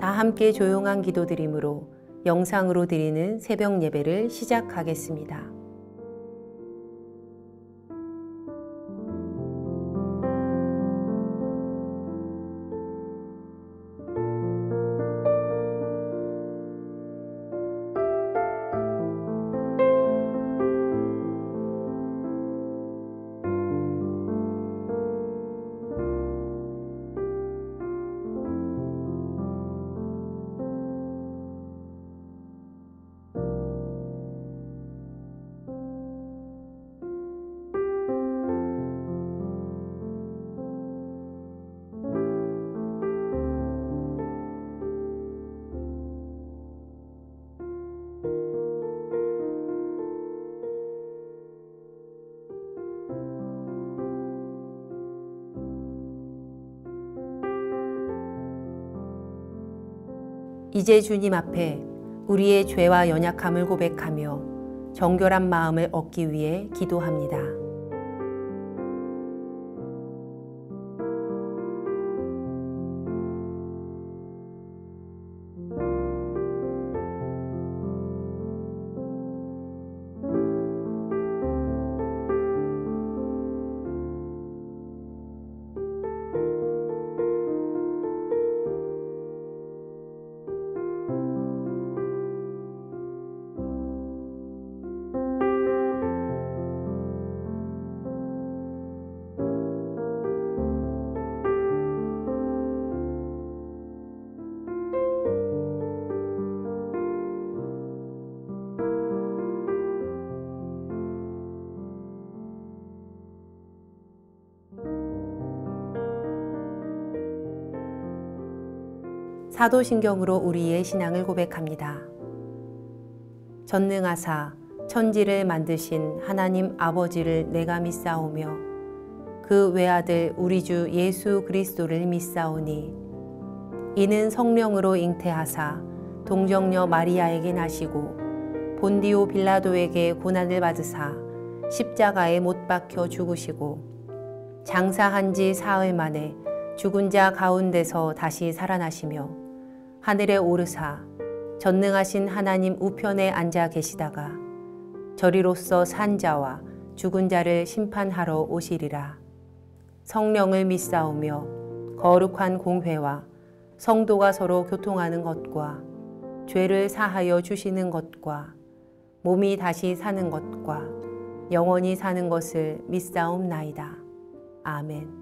다 함께 조용한 기도드림으로 영상으로 드리는 새벽 예배를 시작하겠습니다. 이제 주님 앞에 우리의 죄와 연약함을 고백하며 정결한 마음을 얻기 위해 기도합니다. 사도신경으로 우리의 신앙을 고백합니다. 전능하사 천지를 만드신 하나님 아버지를 내가 믿사오며 그 외아들 우리 주 예수 그리스도를 믿사오니 이는 성령으로 잉태하사 동정녀 마리아에게 나시고 본디오 빌라도에게 고난을 받으사 십자가에 못 박혀 죽으시고 장사한 지 사흘 만에 죽은 자 가운데서 다시 살아나시며 하늘에 오르사 전능하신 하나님 우편에 앉아 계시다가 저리로서 산 자와 죽은 자를 심판하러 오시리라. 성령을 믿사오며 거룩한 공회와 성도가 서로 교통하는 것과 죄를 사하여 주시는 것과 몸이 다시 사는 것과 영원히 사는 것을 믿사옵나이다. 아멘.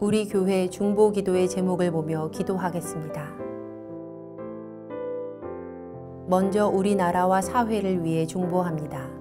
우리 교회 중보 기도의 제목을 보며 기도하겠습니다. 먼저 우리나라와 사회를 위해 중보합니다.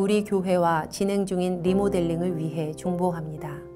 우리 교회와 진행 중인 리모델링을 위해 중보합니다.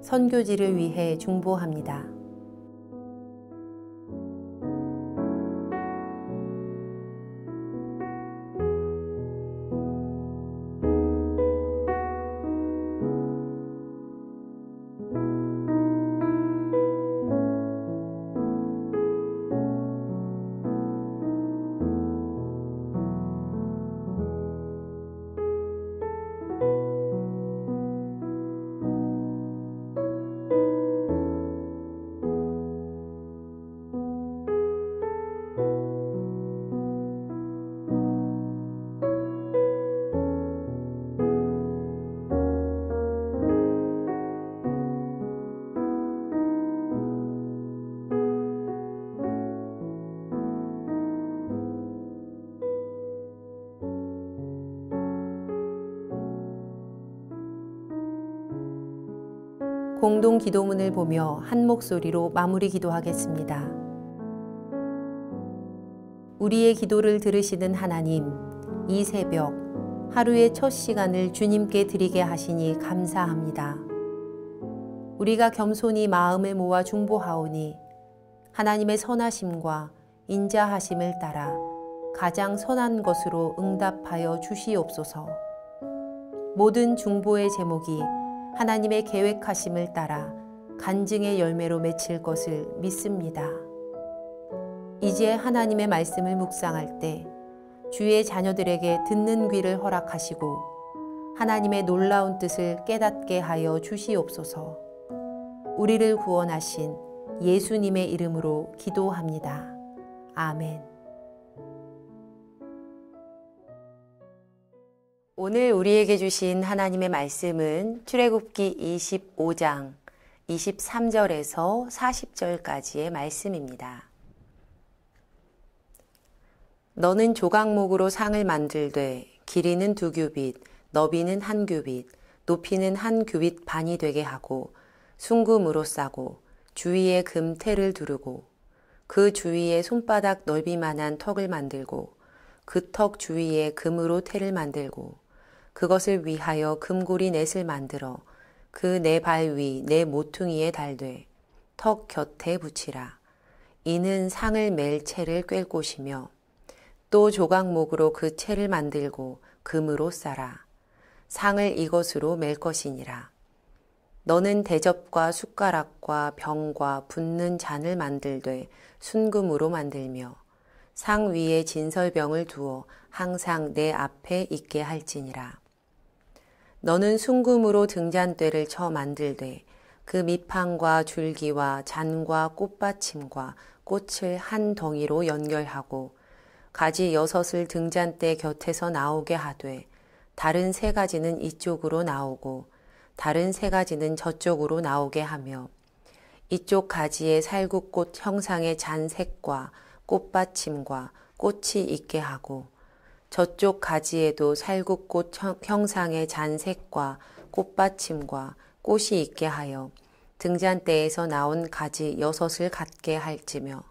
선교지를 위해 중보합니다. 공동 기도문을 보며 한 목소리로 마무리 기도하겠습니다. 우리의 기도를 들으시는 하나님, 이 새벽 하루의 첫 시간을 주님께 드리게 하시니 감사합니다. 우리가 겸손히 마음을 모아 중보하오니 하나님의 선하심과 인자하심을 따라 가장 선한 것으로 응답하여 주시옵소서. 모든 중보의 제목이 하나님의 계획하심을 따라 간증의 열매로 맺힐 것을 믿습니다. 이제 하나님의 말씀을 묵상할 때 주의 자녀들에게 듣는 귀를 허락하시고 하나님의 놀라운 뜻을 깨닫게 하여 주시옵소서. 우리를 구원하신 예수님의 이름으로 기도합니다. 아멘. 오늘 우리에게 주신 하나님의 말씀은 출애굽기 25장 23절에서 40절까지의 말씀입니다. 너는 조각목으로 상을 만들되 길이는 2규빗, 너비는 1규빗, 높이는 1규빗 반이 되게 하고 순금으로 싸고 주위에 금테를 두르고 그 주위에 손바닥 넓이만한 턱을 만들고 그 턱 주위에 금으로 테를 만들고 그것을 위하여 금고리 넷을 만들어 그 네 발 위 네 모퉁이에 달되 턱 곁에 붙이라. 이는 상을 맬 채를 꿰 곳이며 또 조각목으로 그 채를 만들고 금으로 싸라. 상을 이것으로 맬 것이니라. 너는 대접과 숟가락과 병과 붓는 잔을 만들되 순금으로 만들며 상 위에 진설병을 두어 항상 내 앞에 있게 할지니라. 너는 순금으로 등잔대를 쳐 만들되 그 밑판과 줄기와 잔과 꽃받침과 꽃을 한 덩이로 연결하고 가지 6을 등잔대 곁에서 나오게 하되 다른 3가지는 이쪽으로 나오고 다른 3가지는 저쪽으로 나오게 하며 이쪽 가지에 살구꽃 형상의 잔색과 꽃받침과 꽃이 있게 하고 저쪽 가지에도 살구꽃 형상의 잔색과 꽃받침과 꽃이 있게 하여 등잔대에서 나온 가지 6을 갖게 할지며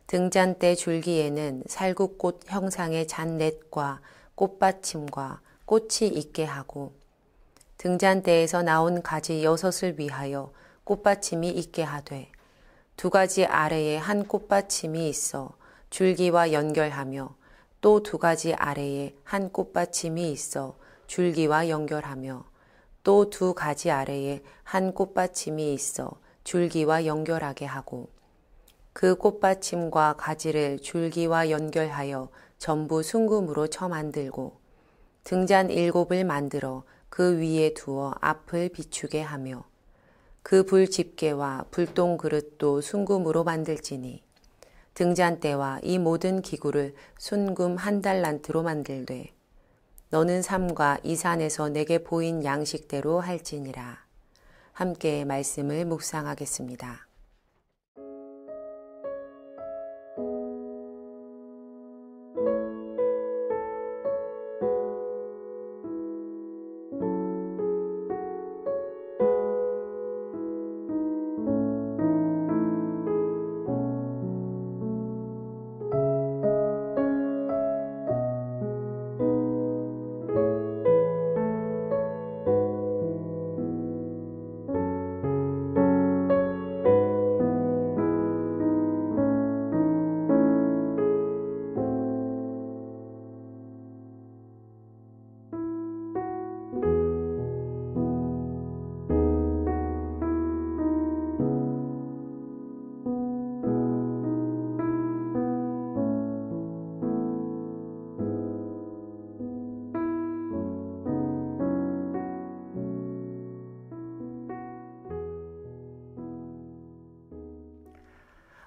등잔대 줄기에는 살구꽃 형상의 잔넷과 꽃받침과 꽃이 있게 하고 등잔대에서 나온 가지 6을 위하여 꽃받침이 있게 하되 2가지 아래에 한 꽃받침이 있어 줄기와 연결하며 또 2가지 아래에 한 꽃받침이 있어 줄기와 연결하며 또 2가지 아래에 한 꽃받침이 있어 줄기와 연결하게 하고 그 꽃받침과 가지를 줄기와 연결하여 전부 순금으로 쳐 만들고 등잔 7을 만들어 그 위에 두어 앞을 비추게 하며 그 불 집게와 불똥 그릇도 순금으로 만들지니 등잔대와 이 모든 기구를 순금 1달란트로 만들되 너는 삼가 이 산에서 내게 보인 양식대로 할지니라. 함께 말씀을 묵상하겠습니다.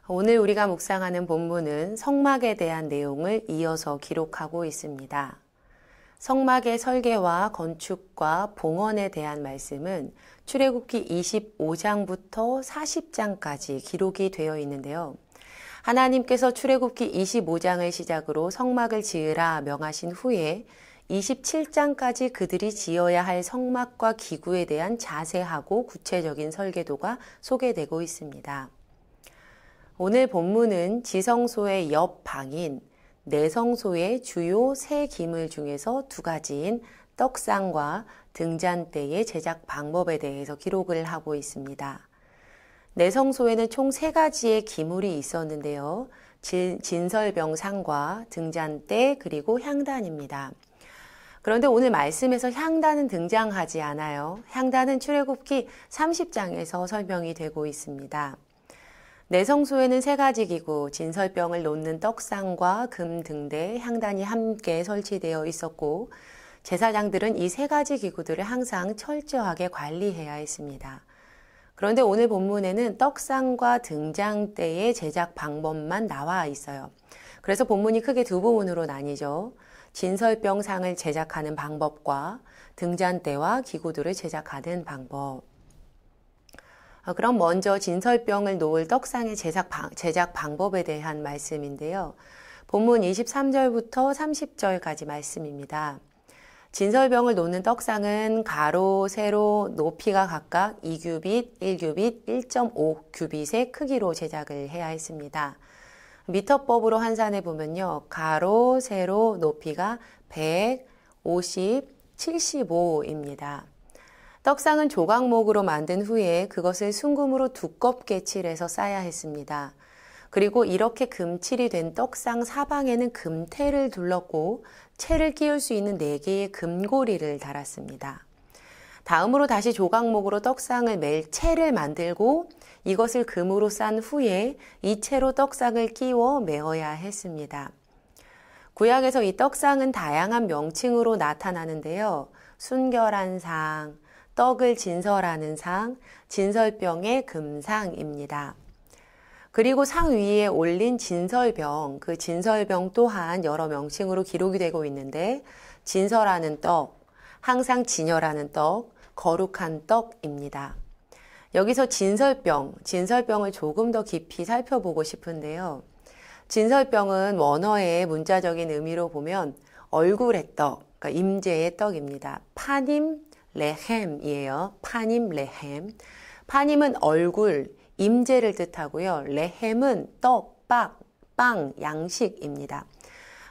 오늘 우리가 묵상하는 본문은 성막에 대한 내용을 이어서 기록하고 있습니다. 성막의 설계와 건축과 봉헌에 대한 말씀은 출애굽기 25장부터 40장까지 기록이 되어 있는데요. 하나님께서 출애굽기 25장을 시작으로 성막을 지으라 명하신 후에 27장까지 그들이 지어야 할 성막과 기구에 대한 자세하고 구체적인 설계도가 소개되고 있습니다. 오늘 본문은 지성소의 옆 방인 내성소의 주요 세 기물 중에서 2가지인 떡상과 등잔대의 제작 방법에 대해서 기록을 하고 있습니다. 내성소에는 총 3가지의 기물이 있었는데요. 진설병상과 등잔대 그리고 향단입니다. 그런데 오늘 말씀에서 향단은 등장하지 않아요. 향단은 출애굽기 30장에서 설명이 되고 있습니다. 내성소에는 3가지 기구, 진설병을 놓는 떡상과 금 등대, 향단이 함께 설치되어 있었고 제사장들은 이 3가지 기구들을 항상 철저하게 관리해야 했습니다. 그런데 오늘 본문에는 떡상과 등잔대의 제작 방법만 나와 있어요. 그래서 본문이 크게 2부분으로 나뉘죠. 진설병상을 제작하는 방법과 등잔대와 기구들을 제작하는 방법. 그럼 먼저 진설병을 놓을 떡상의 제작 방법에 대한 말씀인데요. 본문 23절부터 30절까지 말씀입니다. 진설병을 놓는 떡상은 가로, 세로, 높이가 각각 2규빗, 1규빗, 1.5규빗의 크기로 제작을 해야 했습니다. 미터법으로 환산해 보면요. 가로, 세로, 높이가 100, 50, 75입니다. 떡상은 조각목으로 만든 후에 그것을 순금으로 두껍게 칠해서 쌓아야 했습니다. 그리고 이렇게 금칠이 된 떡상 사방에는 금테를 둘렀고 채를 끼울 수 있는 4개의 금고리를 달았습니다. 다음으로 다시 조각목으로 떡상을 맬 채를 만들고 이것을 금으로 싼 후에 이 채로 떡상을 끼워 메어야 했습니다. 구약에서 이 떡상은 다양한 명칭으로 나타나는데요. 순결한 상, 떡을 진설하는 상, 진설병의 금상입니다. 그리고 상 위에 올린 진설병, 그 진설병 또한 여러 명칭으로 기록이 되고 있는데 진설하는 떡, 항상 진열하는 떡, 거룩한 떡입니다. 여기서 진설병을 조금 더 깊이 살펴보고 싶은데요. 진설병은 원어의 문자적인 의미로 보면 얼굴의 떡, 그러니까 임재의 떡입니다. 파님 레헴이에요. 파님 레헴. 파님은 얼굴, 임재를 뜻하고요. 레헴은 떡, 빵, 양식입니다.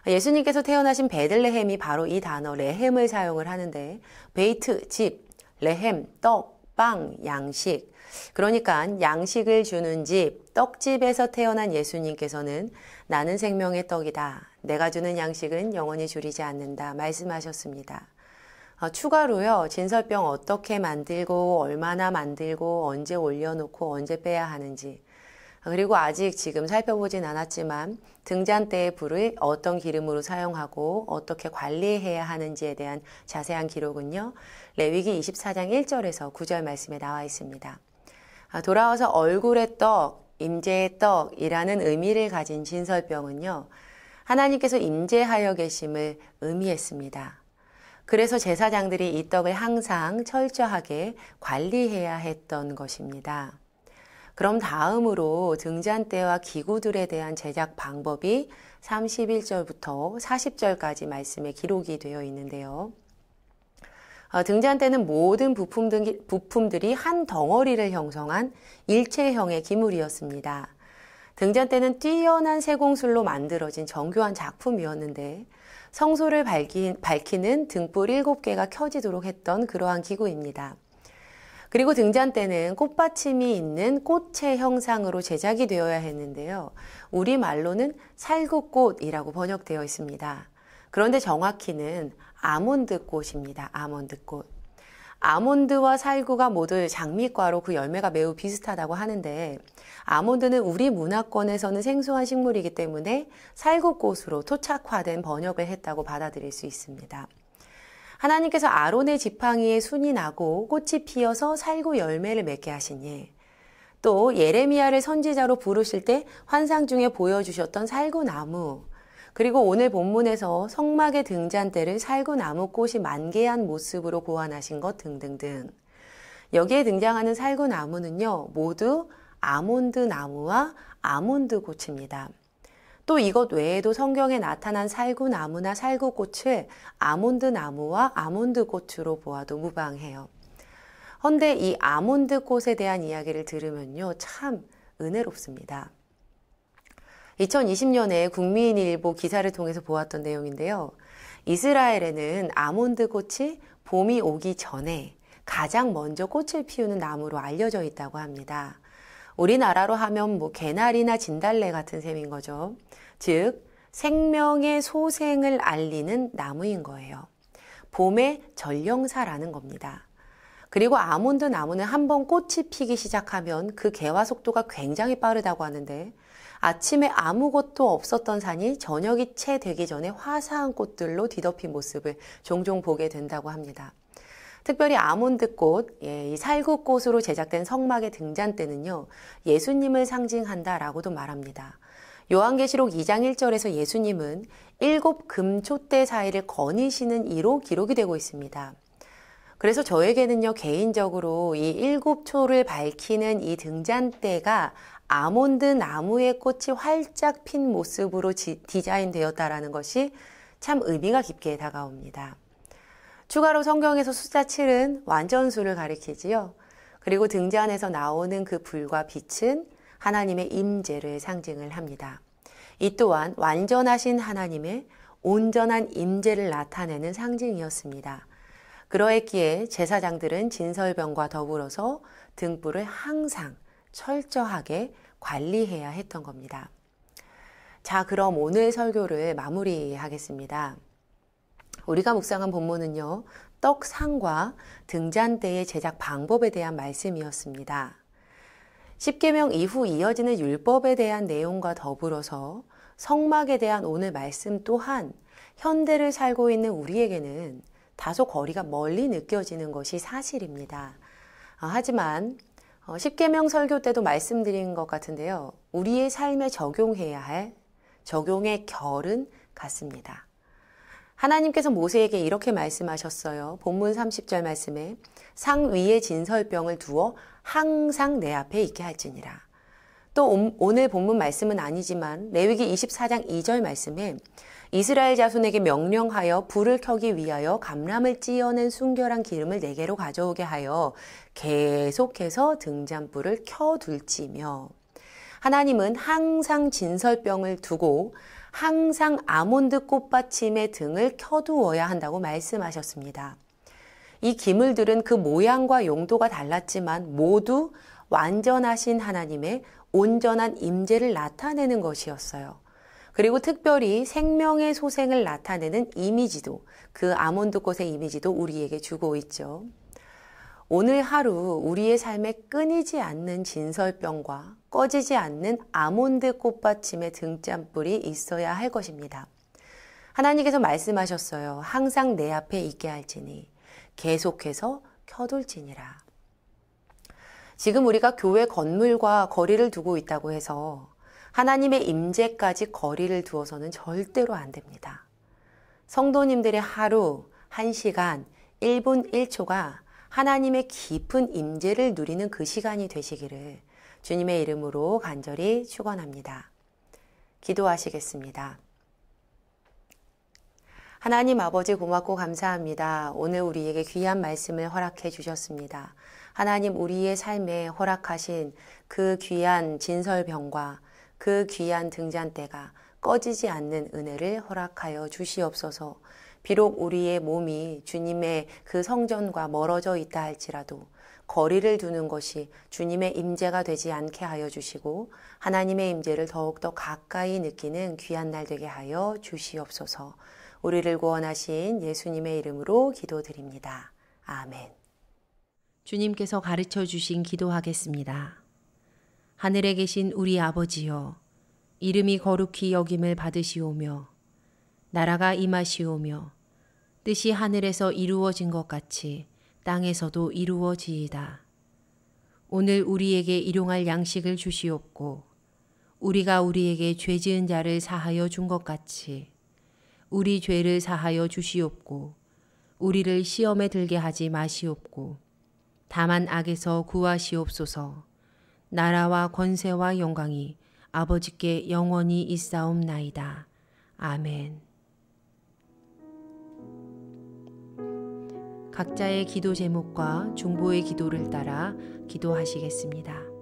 예수님께서 태어나신 베들레헴이 바로 이 단어 레헴을 사용을 하는데 베이트, 집, 레헴, 떡, 빵, 양식. 그러니까 양식을 주는 집, 떡집에서 태어난 예수님께서는 나는 생명의 떡이다. 내가 주는 양식은 영원히 줄이지 않는다. 말씀하셨습니다. 추가로요. 진설병 어떻게 만들고 얼마나 만들고 언제 올려놓고 언제 빼야 하는지 그리고 아직 지금 살펴보진 않았지만 등잔대의 불을 어떤 기름으로 사용하고 어떻게 관리해야 하는지에 대한 자세한 기록은요. 레위기 24장 1절에서 9절 말씀에 나와 있습니다. 돌아와서 얼굴의 떡, 임재의 떡이라는 의미를 가진 진설병은요. 하나님께서 임재하여 계심을 의미했습니다. 그래서 제사장들이 이 떡을 항상 철저하게 관리해야 했던 것입니다. 그럼 다음으로 등잔대와 기구들에 대한 제작 방법이 31절부터 40절까지 말씀에 기록이 되어 있는데요. 등잔대는 모든 부품들이 한 덩어리를 형성한 일체형의 기물이었습니다. 등잔대는 뛰어난 세공술로 만들어진 정교한 작품이었는데 성소를 밝히는 등불 7개가 켜지도록 했던 그러한 기구입니다. 그리고 등잔대는 꽃받침이 있는 꽃의 형상으로 제작이 되어야 했는데요. 우리말로는 살구꽃이라고 번역되어 있습니다. 그런데 정확히는 아몬드꽃입니다. 아몬드꽃. 아몬드와 살구가 모두 장미과로 그 열매가 매우 비슷하다고 하는데 아몬드는 우리 문화권에서는 생소한 식물이기 때문에 살구꽃으로 토착화된 번역을 했다고 받아들일 수 있습니다. 하나님께서 아론의 지팡이에 순이 나고 꽃이 피어서 살구 열매를 맺게 하시니 또 예레미야를 선지자로 부르실 때 환상 중에 보여주셨던 살구나무 그리고 오늘 본문에서 성막의 등잔대를 살구나무 꽃이 만개한 모습으로 고안하신 것 등등등. 여기에 등장하는 살구나무는요. 모두 아몬드 나무와 아몬드 꽃입니다. 또 이것 외에도 성경에 나타난 살구나무나 살구꽃을 아몬드 나무와 아몬드 꽃으로 보아도 무방해요. 헌데 이 아몬드 꽃에 대한 이야기를 들으면요. 참 은혜롭습니다. 2020년에 국민일보 기사를 통해서 보았던 내용인데요. 이스라엘에는 아몬드 꽃이 봄이 오기 전에 가장 먼저 꽃을 피우는 나무로 알려져 있다고 합니다. 우리나라로 하면 개나리나 진달래 같은 셈인 거죠. 즉 생명의 소생을 알리는 나무인 거예요. 봄의 전령사라는 겁니다. 그리고 아몬드 나무는 한번 꽃이 피기 시작하면 그 개화 속도가 굉장히 빠르다고 하는데 아침에 아무것도 없었던 산이 저녁이 채 되기 전에 화사한 꽃들로 뒤덮인 모습을 종종 보게 된다고 합니다. 특별히 아몬드꽃, 이 살구꽃으로 제작된 성막의 등잔대는요. 예수님을 상징한다라고도 말합니다. 요한계시록 2장 1절에서 예수님은 7 금촛대 사이를 거니시는 이로 기록이 되고 있습니다. 그래서 저에게는요, 개인적으로 이 7초를 밝히는 이 등잔대가 아몬드 나무의 꽃이 활짝 핀 모습으로 디자인되었다라는 것이 참 의미가 깊게 다가옵니다. 추가로 성경에서 숫자 7은 완전수를 가리키지요. 그리고 등잔에서 나오는 그 불과 빛은 하나님의 임재를 상징을 합니다. 이 또한 완전하신 하나님의 온전한 임재를 나타내는 상징이었습니다. 그러했기에 제사장들은 진설병과 더불어서 등불을 항상 철저하게 관리해야 했던 겁니다. 자, 그럼 오늘 설교를 마무리하겠습니다. 우리가 묵상한 본문은요, 떡상과 등잔대의 제작 방법에 대한 말씀이었습니다. 십계명 이후 이어지는 율법에 대한 내용과 더불어서 성막에 대한 오늘 말씀 또한 현대를 살고 있는 우리에게는 다소 거리가 멀리 느껴지는 것이 사실입니다. 하지만 십계명 설교 때도 말씀드린 것 같은데요. 우리의 삶에 적용해야 할 적용의 결은 같습니다. 하나님께서 모세에게 이렇게 말씀하셨어요. 본문 30절 말씀에 상 위에 진설병을 두어 항상 내 앞에 있게 할지니라. 또 오늘 본문 말씀은 아니지만 레위기 24장 2절 말씀에 이스라엘 자손에게 명령하여 불을 켜기 위하여 감람을 찧어낸 순결한 기름을 4개로 가져오게 하여 계속해서 등잔불을 켜둘지며, 하나님은 항상 진설병을 두고 항상 아몬드 꽃받침의 등을 켜두어야 한다고 말씀하셨습니다. 이 기물들은 그 모양과 용도가 달랐지만 모두 완전하신 하나님의 온전한 임재를 나타내는 것이었어요. 그리고 특별히 생명의 소생을 나타내는 이미지도, 그 아몬드 꽃의 이미지도 우리에게 주고 있죠. 오늘 하루 우리의 삶에 끊이지 않는 진설병과 꺼지지 않는 아몬드 꽃받침의 등잔불이 있어야 할 것입니다. 하나님께서 말씀하셨어요. 항상 내 앞에 있게 할지니 계속해서 켜둘지니라. 지금 우리가 교회 건물과 거리를 두고 있다고 해서 하나님의 임재까지 거리를 두어서는 절대로 안 됩니다. 성도님들의 하루, 1시간, 1분 1초가 하나님의 깊은 임재를 누리는 그 시간이 되시기를 주님의 이름으로 간절히 축원합니다. 기도하시겠습니다. 하나님 아버지 고맙고 감사합니다. 오늘 우리에게 귀한 말씀을 허락해 주셨습니다. 하나님 우리의 삶에 허락하신 그 귀한 진설병과 그 귀한 등잔대가 꺼지지 않는 은혜를 허락하여 주시옵소서. 비록 우리의 몸이 주님의 그 성전과 멀어져 있다 할지라도 거리를 두는 것이 주님의 임재가 되지 않게 하여 주시고 하나님의 임재를 더욱더 가까이 느끼는 귀한 날 되게 하여 주시옵소서. 우리를 구원하신 예수님의 이름으로 기도드립니다. 아멘. 주님께서 가르쳐 주신 기도하겠습니다. 하늘에 계신 우리 아버지여, 이름이 거룩히 여김을 받으시오며 나라가 임하시오며 뜻이 하늘에서 이루어진 것 같이 땅에서도 이루어지이다. 오늘 우리에게 일용할 양식을 주시옵고 우리가 우리에게 죄 지은 자를 사하여 준 것 같이 우리 죄를 사하여 주시옵고 우리를 시험에 들게 하지 마시옵고 다만 악에서 구하시옵소서. 나라와 권세와 영광이 아버지께 영원히 있사옵나이다. 아멘. 각자의 기도 제목과 중보의 기도를 따라 기도하시겠습니다.